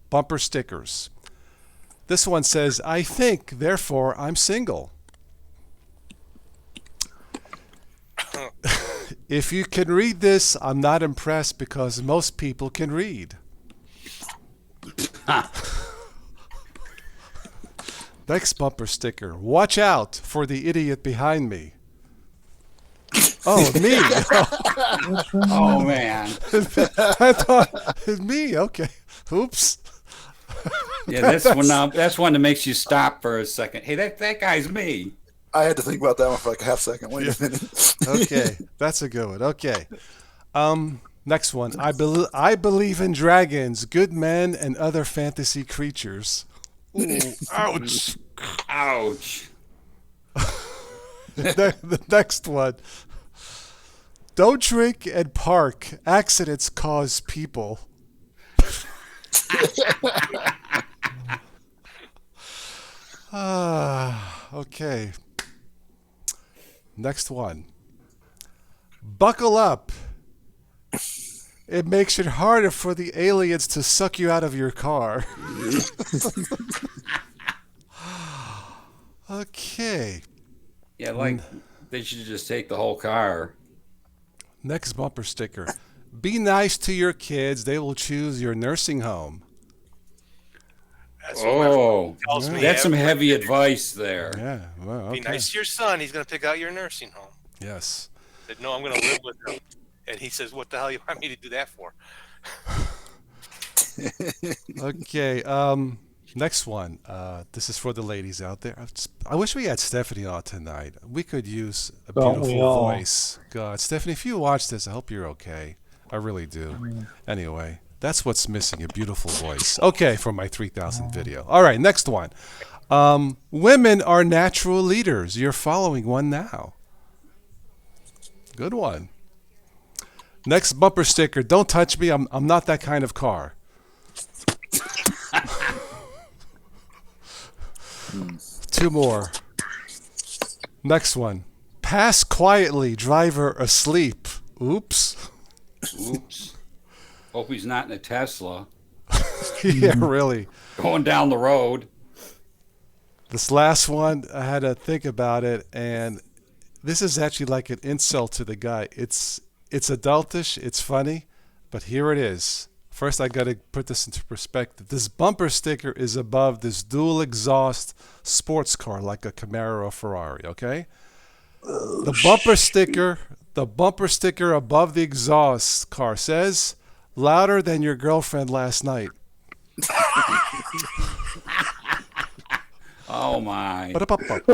bumper stickers. This one says, I think, therefore I'm single. If you can read this, I'm not impressed because most people can read. Next bumper sticker. Watch out for the idiot behind me. Oh, me. Oh man. I thought me. Okay. Oops. Yeah, that's one that makes you stop for a second. Hey, that guy's me. I had to think about that one for like a half second. Wait a minute. Okay, that's a good one. Okay. Next one. I believe in dragons, good men, and other fantasy creatures. Ooh, ouch. Ouch. The next one. Don't drink and park. Accidents cause people. Okay. Next one. Buckle up. It makes it harder for the aliens to suck you out of your car. Okay. Yeah, like they should just take the whole car. Next bumper sticker. Be nice to your kids. They will choose your nursing home. That's what my friend tells me That's some every heavy day. advice there. Yeah. Well, Be okay. nice to your son. He's going to pick out your nursing home. Yes. I said, no, I'm going to live with him. And he says, what the hell you want me to do that for? Okay. Next one. This is for the ladies out there. I wish we had Stephanie on tonight. We could use a Don't we beautiful all? voice. God, Stephanie, if you watch this, I hope you're okay. I really do. Anyway, that's what's missing, a beautiful voice. Okay, for my 3,000 video. All right, next one. Women are natural leaders. You're following one now. Good one. Next bumper sticker. Don't touch me. I'm not that kind of car. Two more. Next one. Pass quietly, driver asleep. Oops. Oops. Hope he's not in a Tesla Yeah, really. going down the road. This last one, I had to think about it, and this is actually like an insult to the guy. It's adultish, it's funny, but here it is. First, I got to put this into perspective. This bumper sticker is above this dual exhaust sports car, like a Camaro or Ferrari. Okay, the bumper sticker above the exhaust car says, "Louder than your girlfriend last night." Oh my. Ba-da-ba-ba.